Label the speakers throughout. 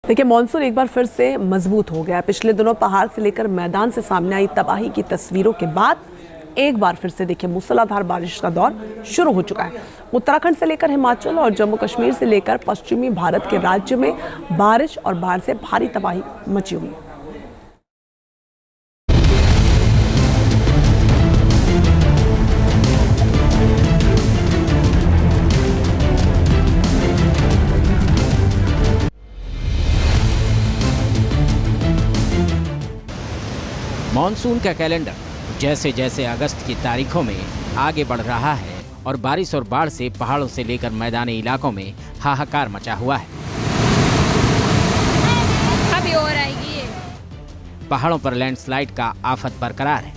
Speaker 1: देखिए, मानसून एक बार फिर से मजबूत हो गया। पिछले दिनों पहाड़ से लेकर मैदान से सामने आई तबाही की तस्वीरों के बाद एक बार फिर से देखिए मूसलाधार बारिश का दौर शुरू हो चुका है। उत्तराखंड से लेकर हिमाचल और जम्मू कश्मीर से लेकर पश्चिमी भारत के राज्य में बारिश और बाढ़ से भारी तबाही मची हुई है।
Speaker 2: मॉनसून का कैलेंडर जैसे जैसे अगस्त की तारीखों में आगे बढ़ रहा है और बारिश और बाढ़ से पहाड़ों से लेकर मैदानी इलाकों में हाहाकार मचा हुआ है।
Speaker 3: अभी और आएगी ये।
Speaker 2: पहाड़ों पर लैंडस्लाइड का आफत बरकरार है।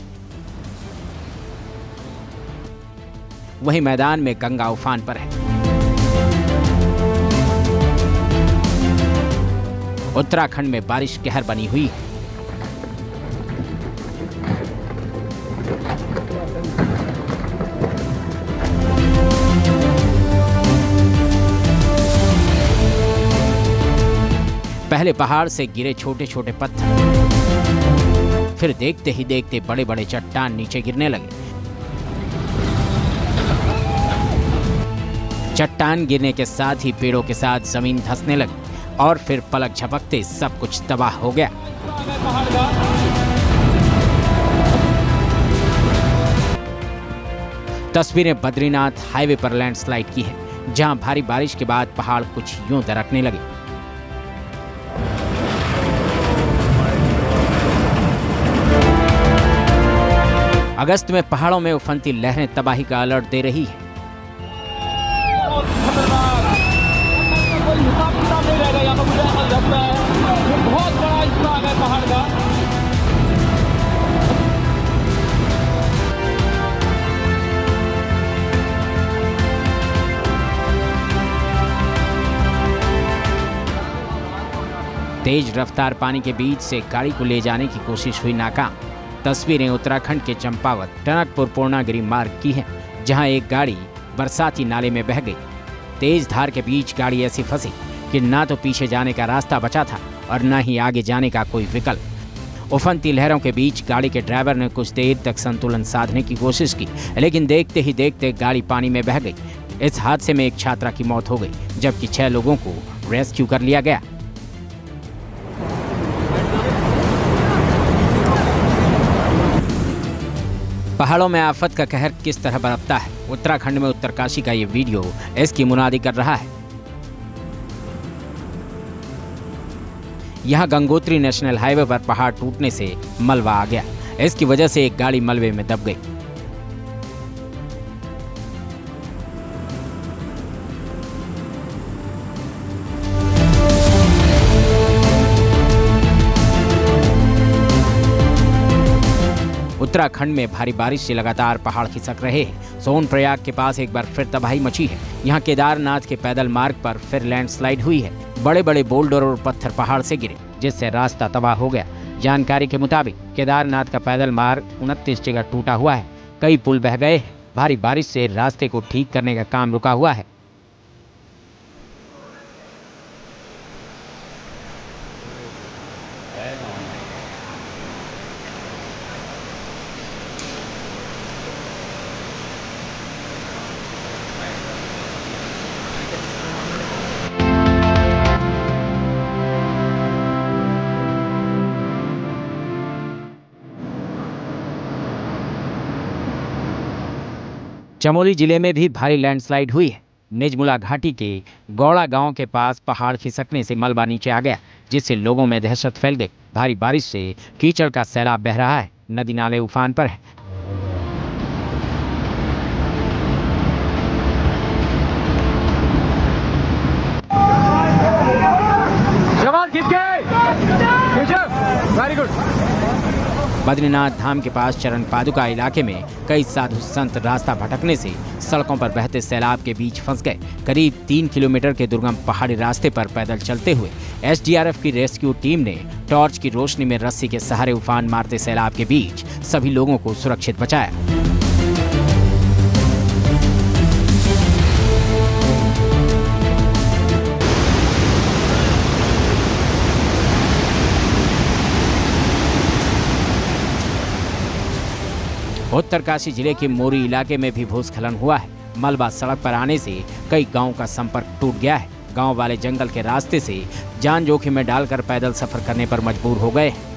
Speaker 2: वहीं मैदान में गंगा उफान पर है। उत्तराखंड में बारिश कहर बनी हुई है। पहले पहाड़ से गिरे छोटे छोटे पत्थर, फिर देखते ही देखते बड़े बड़े चट्टान नीचे गिरने लगे। चट्टान गिरने के साथ ही पेड़ों के साथ जमीन धंसने लगी और फिर पलक झपकते सब कुछ तबाह हो गया। तस्वीरें बद्रीनाथ हाईवे पर लैंडस्लाइड की हैं, जहां भारी बारिश के बाद पहाड़ कुछ यूं दरकने लगे। अगस्त में पहाड़ों में उफनती लहरें तबाही का अलर्ट दे रही है। तेज रफ्तार पानी के बीच से गाड़ी को ले जाने की कोशिश हुई नाकाम। तस्वीरें उत्तराखंड के चंपावत टनकपुर पूर्णागिरी मार्ग की हैं, जहां एक गाड़ी बरसाती नाले में बह गई। तेज धार के बीच गाड़ी ऐसी फंसी कि ना तो पीछे जाने का रास्ता बचा था और न ही आगे जाने का कोई विकल्प। उफनती लहरों के बीच गाड़ी के ड्राइवर ने कुछ देर तक संतुलन साधने की कोशिश की, लेकिन देखते ही देखते गाड़ी पानी में बह गई। इस हादसे में एक छात्रा की मौत हो गई, जबकि 6 लोगों को रेस्क्यू कर लिया गया। पहाड़ों में आफत का कहर किस तरह बरपता है, उत्तराखंड में उत्तरकाशी का ये वीडियो इसकी मुनादी कर रहा है। यहाँ गंगोत्री नेशनल हाईवे पर पहाड़ टूटने से मलबा आ गया। इसकी वजह से एक गाड़ी मलबे में दब गई। उत्तराखंड में भारी बारिश से लगातार पहाड़ खिसक रहे हैं। सोनप्रयाग के पास एक बार फिर तबाही मची है। यहाँ केदारनाथ के पैदल मार्ग पर फिर लैंडस्लाइड हुई है। बड़े बड़े बोल्डर और पत्थर पहाड़ से गिरे, जिससे रास्ता तबाह हो गया। जानकारी के मुताबिक केदारनाथ का पैदल मार्ग 29 जगह टूटा हुआ है। कई पुल बह गए हैं। भारी बारिश से रास्ते को ठीक करने का काम रुका हुआ है। चमोली जिले में भी भारी लैंडस्लाइड हुई है। निजमुला घाटी के गौड़ा गांव के पास पहाड़ खिसकने से मलबा नीचे आ गया, जिससे लोगों में दहशत फैल गई। भारी बारिश से कीचड़ का सैलाब बह रहा है। नदी नाले उफान पर है। बद्रीनाथ धाम के पास चरण पादुका इलाके में कई साधु संत रास्ता भटकने से सड़कों पर बहते सैलाब के बीच फंस गए। करीब 3 किलोमीटर के दुर्गम पहाड़ी रास्ते पर पैदल चलते हुए एसडीआरएफ की रेस्क्यू टीम ने टॉर्च की रोशनी में रस्सी के सहारे उफान मारते सैलाब के बीच सभी लोगों को सुरक्षित बचाया। उत्तरकाशी जिले के मोरी इलाके में भी भूस्खलन हुआ है। मलबा सड़क पर आने से कई गांवों का संपर्क टूट गया है। गांव वाले जंगल के रास्ते से जान जोखिम में डालकर पैदल सफर करने पर मजबूर हो गए हैं।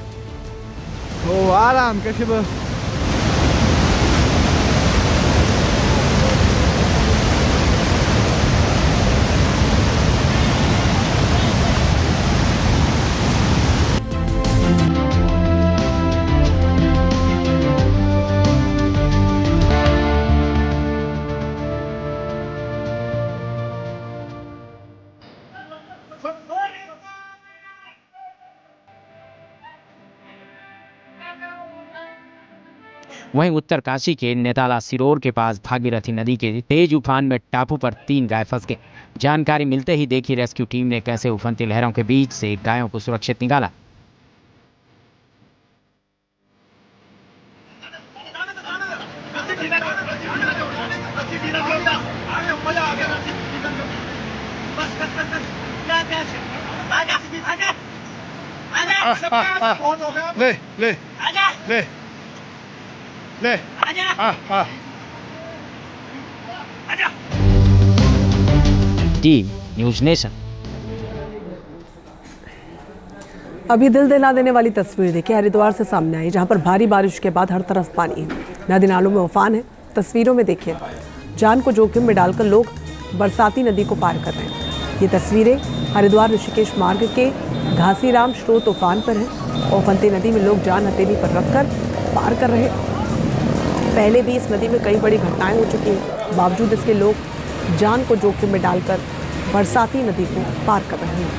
Speaker 2: वहीं उत्तरकाशी के नेताला सिरोर के पास भागीरथी नदी के तेज उफान में टापू पर 3 गाय फंस गए। जानकारी मिलते ही देखी रेस्क्यू टीम ने कैसे उफनती लहरों के बीच से गायों को सुरक्षित निकाला।
Speaker 4: ले ले ले ले
Speaker 2: टीम न्यूज़ नेशन।
Speaker 1: अभी दिल दिला देने वाली तस्वीर देखिए हरिद्वार से सामने आई, जहां पर भारी बारिश के बाद हर तरफ पानी है। नदी नालों में उफान है। तस्वीरों में देखिए जान को जोखिम में डालकर लोग बरसाती नदी को पार कर रहे हैं। ये तस्वीरें हरिद्वार ऋषिकेश मार्ग के घासीराम स्रोत उफान पर है। उफनती नदी में लोग जान हथेली पर रखकर पार कर रहे हैं। पहले भी इस नदी में कई बड़ी घटनाएं हो चुकी हैं, बावजूद इसके लोग जान को जोखिम में डालकर बरसाती नदी को पार कर रहे हैं।